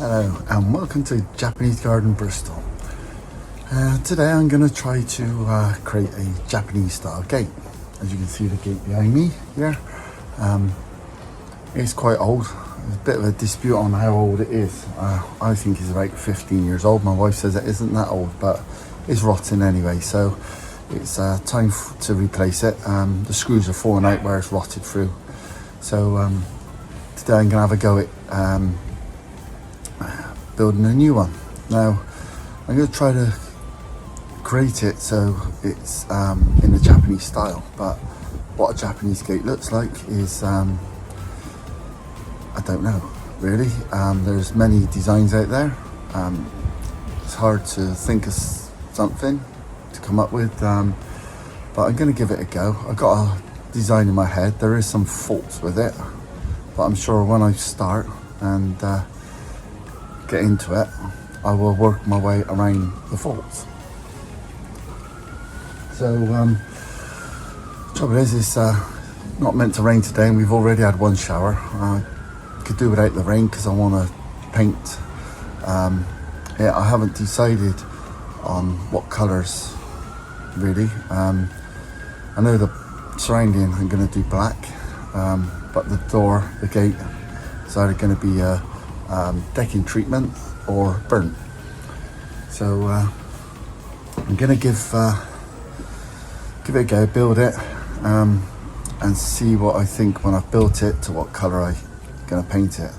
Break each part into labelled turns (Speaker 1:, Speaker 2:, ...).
Speaker 1: Hello and welcome to Japanese Garden Bristol. Today I'm going to try to create a Japanese style gate. As you can see the gate behind me here, it's quite old. There's a bit of a dispute on how old it is. I think it's about 15 years old. My wife says it isn't that old, but it's rotten anyway, so it's time to replace it. The screws are falling out where it's rotted through, so today I'm going to have a go at building a new one. Now I'm going to try to create it so it's in the Japanese style, but what a Japanese gate looks like is I don't know really. There's many designs out there. It's hard to think of something to come up with, but I'm going to give it a go. I've got a design in my head. There is some faults with it, but I'm sure when I start and get into it, I will work my way around the faults. So the trouble is it's not meant to rain today, and we've already had one shower. I could do without the rain because I want to paint. Yeah, I haven't decided on what colours really. I know the surrounding I'm going to do black, but the door, the gate, is either going to be a decking treatment or burnt. So I'm going to give it a go, build it, and see what I think when I've built it, to what colour I'm going to paint it.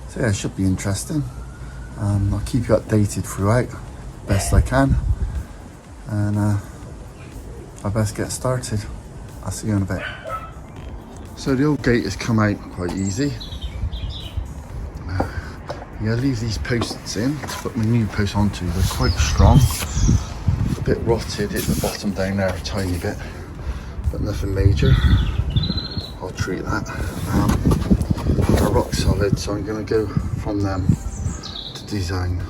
Speaker 1: So yeah, it should be interesting. I'll keep you updated throughout best I can, and I best get started. I'll see you in a bit. So the old gate has come out quite easy. I'm going to leave these posts in to put my new posts onto. They're quite strong, a bit rotted at the bottom down there a tiny bit, but nothing major. I'll treat that. They're rock solid, so I'm going to go from them to design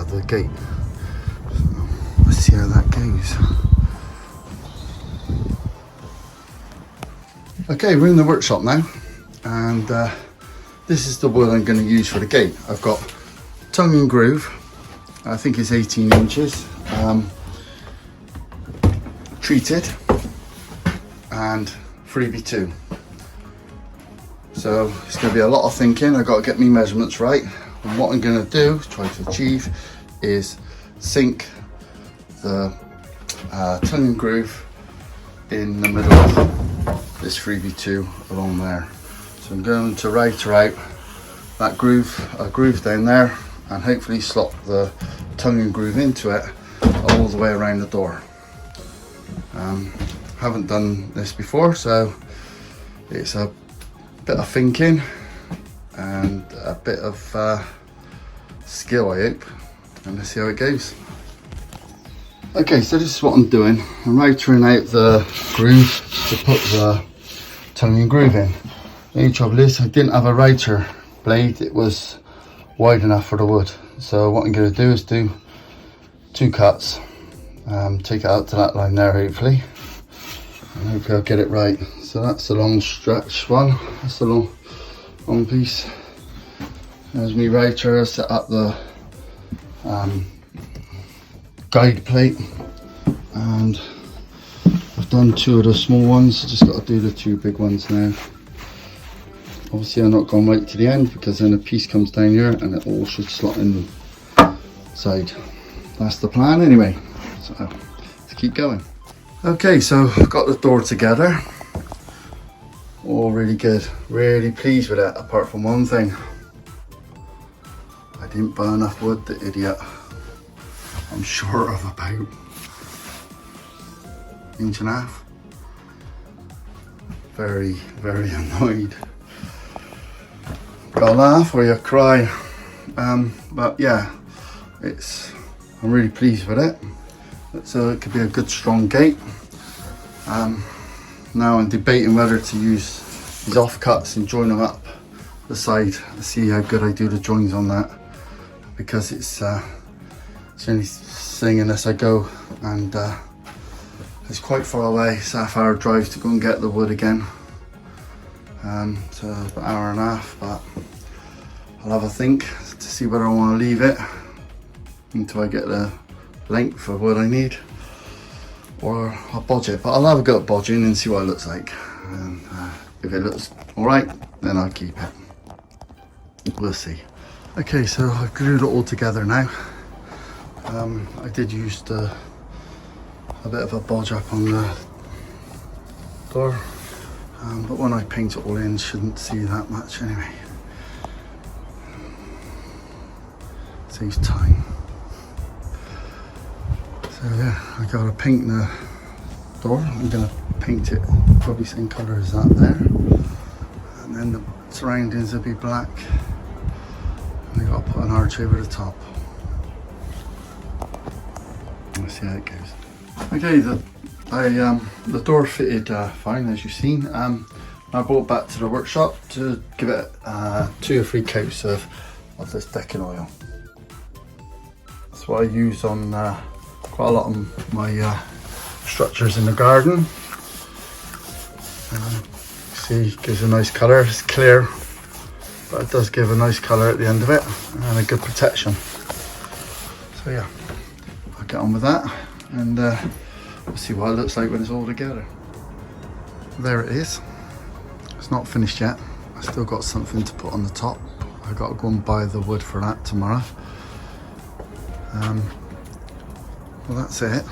Speaker 1: the gate. So let's see how that goes. Okay, we're in the workshop now, and this is the wood I'm going to use for the gate. I've got tongue and groove. I think it's 18 inches, treated, and 3x2. So it's going to be a lot of thinking. I've got to get my measurements right. And what I'm going to do, try to achieve, is sink the tongue and groove in the middle of this 3x2 along there. So I'm going to router out that groove down there, and hopefully slot the tongue and groove into it all the way around the door. Haven't done this before, so it's a bit of thinking and a bit of skill, I hope, and let's see how it goes. Okay, so this is what I'm doing. I'm routering out the groove to put the tongue and groove in. The only trouble is I didn't have a router blade. It was wide enough for the wood. So what I'm going to do is do 2 cuts, take it out to that line there hopefully, and hopefully I'll get it right. So that's the long stretch one, that's the long piece. There's my router. I set up the guide plate, and I've done 2 of the small ones. I just got to do the 2 big ones now. Obviously I'm not going right to the end, because then a piece comes down here and it all should slot in the side. That's the plan anyway, so let's keep going. Okay, so I've got the door together, all really good, really pleased with it, apart from one thing. I didn't buy enough wood, the idiot. I'm short of about 1.5 inches. Very, very annoyed. Gotta laugh or you cry. But yeah, I'm really pleased with it. So it could be a good strong gate. Now I'm debating whether to use these offcuts and join them up the side. Let's see how good I do the joins on that, because it's the only thing unless I go, and it's quite far away. It's a half-hour drive to go and get the wood again. So about 1.5 hours, but I'll have a think to see where I want to leave it until I get the length of what I need, or I'll bodge it. But I'll have a go at bodging and see what it looks like, and if it looks alright, then I'll keep it. We'll see. Okay, so I've glued it all together now. I did use a bit of a bodge up on the door, but when I paint it all in, shouldn't see that much anyway. Saves time. So yeah, I gotta paint the door. I'm gonna paint it probably same colour as that there, and then the surroundings will be black, and I gotta put an arch over the top. Let's see how it goes. Okay, the door fitted fine, as you've seen. I brought it back to the workshop to give it 2 or 3 coats of this decking oil. That's what I use on quite a lot of my structures in the garden. See, it gives a nice colour. It's clear, but it does give a nice colour at the end of it and a good protection. So yeah, I'll get on with that, and we'll see what it looks like when it's all together. There it is. It's not finished yet. I still got something to put on the top. I got to go and buy the wood for that tomorrow. Well, that's it.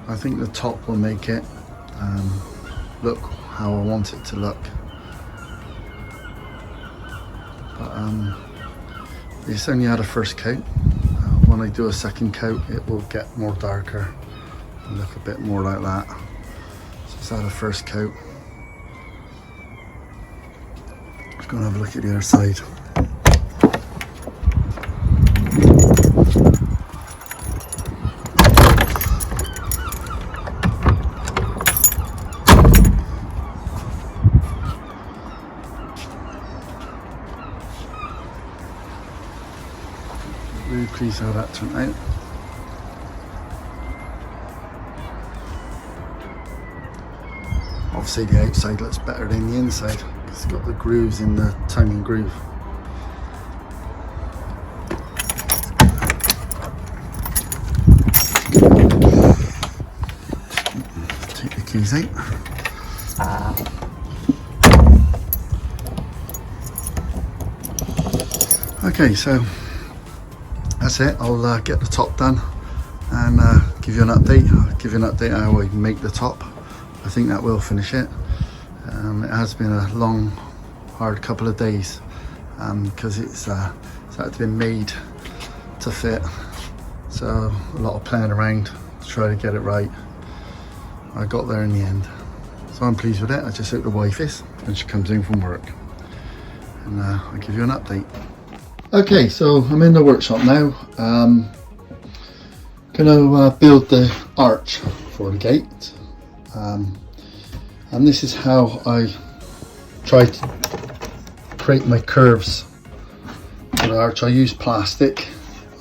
Speaker 1: I think the top will make it look how I want it to look. But it's only had a first coat. When I do a second coat, it will get more darker and look a bit more like that. So it's had a first coat. Let's go and have a look at the other side. Really pleased how that turned out. Obviously the outside looks better than the inside. It's got the grooves in the timing groove. Take the keys out. Okay, so that's it. I'll get the top done and give you an update. I'll give you an update how I make the top. I think that will finish it. It has been a long, hard couple of days because it's had to be made to fit. So a lot of playing around to try to get it right. I got there in the end. So I'm pleased with it. I just hope the wife is when she comes in from work. And I'll give you an update. Okay, so I'm in the workshop now. Gonna build the arch for the gate, and this is how I try to create my curves for the arch. I use plastic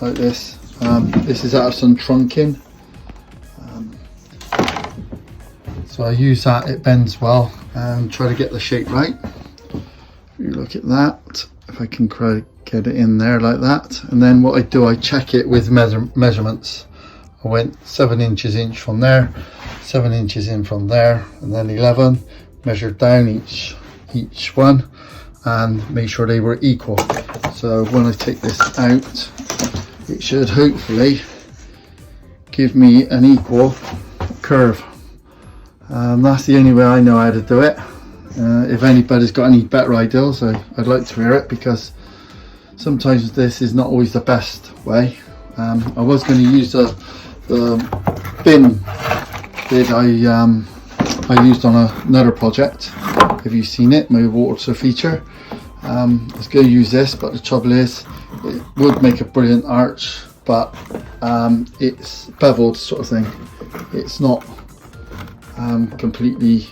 Speaker 1: like this. This is out of some trunking, so I use that. It bends well, and try to get the shape right. If you look at that, if I can get it in there like that, and then what I do, I check it with measurements. I went 7 inches in from there, 7 inches in from there, and then 11. Measured down each one and make sure they were equal. So when I take this out, it should hopefully give me an equal curve. That's the only way I know how to do it. If anybody's got any better ideas, I'd like to hear it, because sometimes this is not always the best way. I was going to use the bin that I used on another project. Have you seen it? My water feature. I was going to use this, but the trouble is it would make a brilliant arch, but it's beveled sort of thing. It's not completely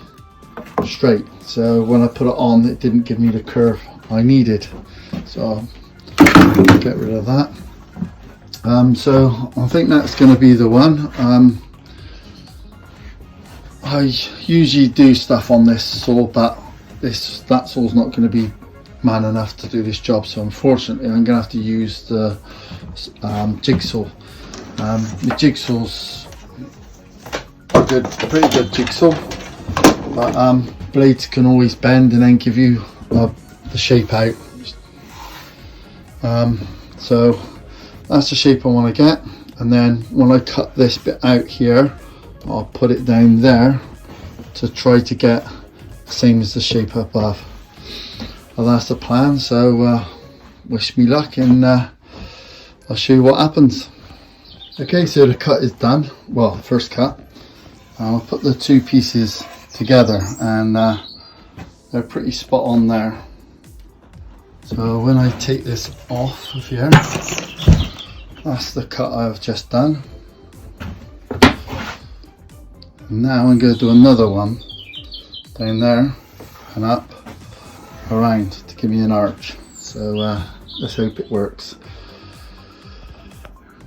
Speaker 1: straight, so when I put it on, it didn't give me the curve I needed, so I'll get rid of that. So I think that's going to be the one. I usually do stuff on this saw, but
Speaker 2: that's all's not going to be man enough to do this job, so unfortunately I'm going to have to use the jigsaw. The jigsaw's a pretty good jigsaw, but blades can always bend and then give you the shape out. So that's the shape I want to get, and then when I cut this bit out here, I'll put it down there to try to get the same as the shape above. Well, that's the plan, so wish me luck, and I'll show you what happens. Okay, so the cut is done, well, first cut. I'll put the two pieces together, and they're pretty spot on there. So when I take this off of here, that's the cut I've just done. Now I'm going to do another one down there and up around to give me an arch. So let's hope it works.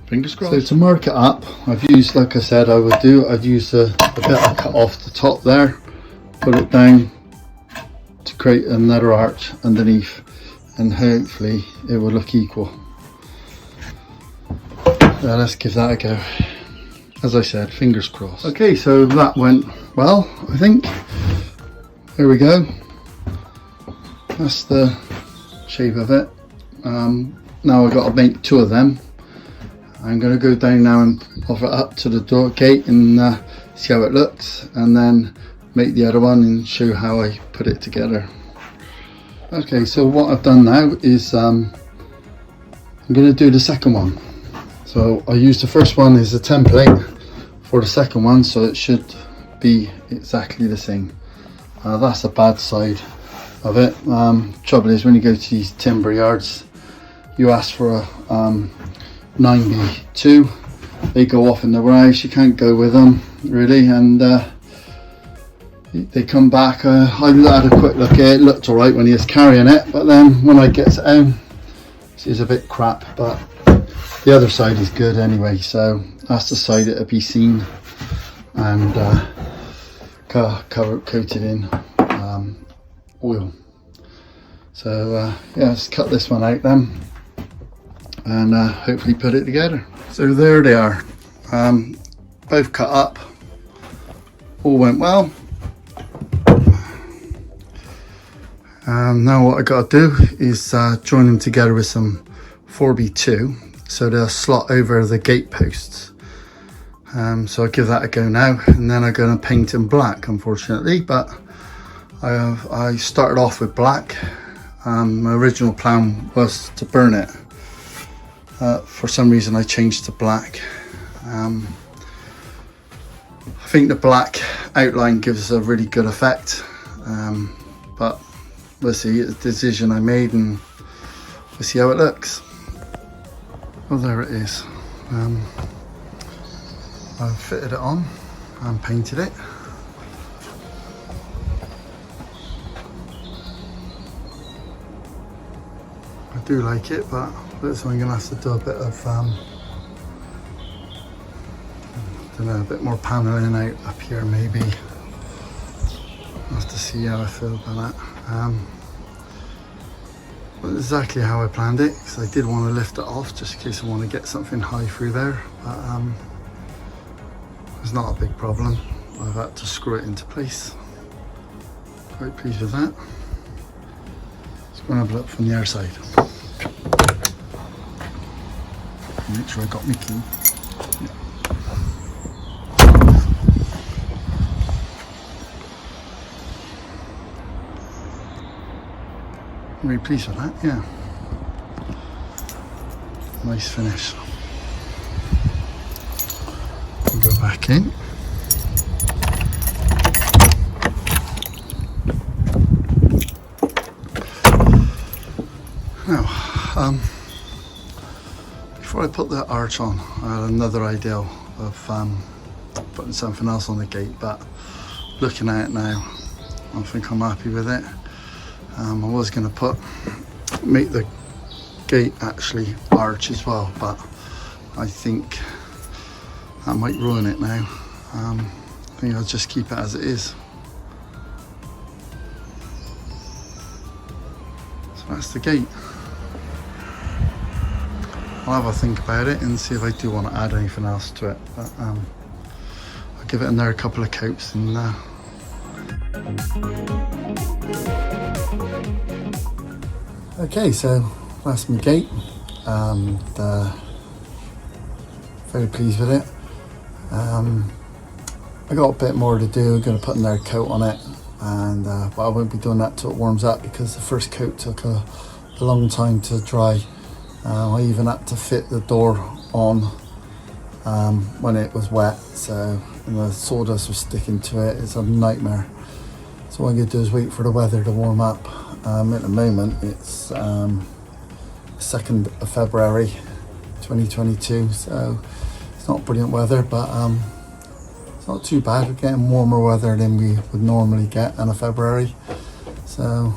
Speaker 2: Fingers crossed. So to mark it up, I've used, like I said I would do, I've used a bit I cut off the top there, put it down to create another arch underneath, and hopefully it will look equal. Let's give that a go. As I said, fingers crossed. Okay, so that went well, I think. There we go. That's the shape of it. Now I've got to make two of them. I'm going to go down now and offer it up to the door gate and see how it looks, and then make the other one and show how I put it together. Okay, so what I've done now is I'm going to do the second one. So I used the first one as a template for the second one, so it should be exactly the same. That's the bad side of it. Trouble is, when you go to these timber yards, you ask for a 9B2, they go off in the race, you can't go with them really, and they come back. I had a quick look at it, looked alright when he was carrying it, but then when I get it home, it's a bit crap, but the other side is good anyway, so that's the side that'll be seen and coated in oil. So yeah, let's cut this one out then, and hopefully put it together. So there they are, both cut up, all went well. Now what I got to do is join them together with some 4B2 so they'll slot over the gate posts. So I'll give that a go now, and then I'm going to paint in black, unfortunately, but I started off with black. My original plan was to burn it. For some reason I changed to black. I think the black outline gives a really good effect, but we'll see. It's a decision I made, and we'll see how it looks. Oh, there it is. I've fitted it on and painted it. I do like it, but looks like I'm going to have to do a bit of I don't know, a bit more paneling out up here maybe. I'll have to see how I feel about that. Not exactly how I planned it, because I did want to lift it off just in case I want to get something high through there, but it's not a big problem. I've had to screw it into place. Quite pleased with that. Let's go and have a look from the other side. Make sure I got my key. Yeah. I'm really pleased with that, yeah. Nice finish. I'll go back in. Now, before I put the arch on, I had another idea of putting something else on the gate, but looking at it now, I think I'm happy with it. I was going to make the gate actually arch as well, but I think that might ruin it now. I think I'll just keep it as it is. that's the gate. I'll have a think about it and see if I do want to add anything else to it, but I'll give it another couple of coats and okay, so that's my gate, and very pleased with it. I got a bit more to do. I'm going to put another coat on it, and but I won't be doing that till it warms up because the first coat took a long time to dry. I even had to fit the door on when it was wet, so and the sawdust was sticking to it. It's a nightmare. So what I'm going to do is wait for the weather to warm up. At the moment it's 2nd of February 2022, so it's not brilliant weather, but it's not too bad. We're getting warmer weather than we would normally get in a February, so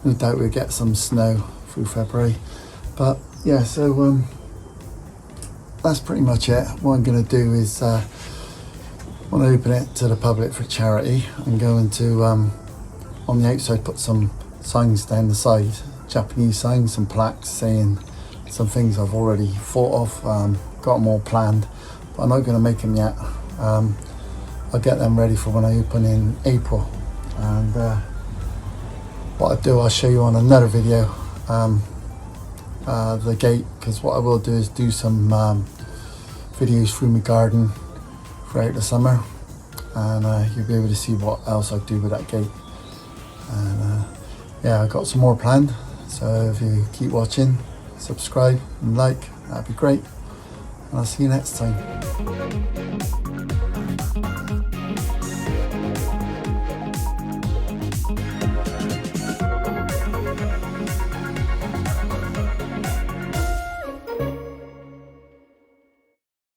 Speaker 2: no doubt we'll get some snow through February. But yeah, so that's pretty much it. What I'm going to do is want to open it to the public for charity. I'm going to on the outside put some signs down the side, Japanese signs, some plaques saying some things I've already thought of, got them all planned, but I'm not going to make them yet. I'll get them ready for when I open in April, and what I do, I'll show you on another video the gate, because what I will do is do some videos through my garden throughout the summer, and you'll be able to see what else I do with that gate. And yeah, I've got some more planned, so if you keep watching, subscribe and like, that'd be great, and I'll see you next time.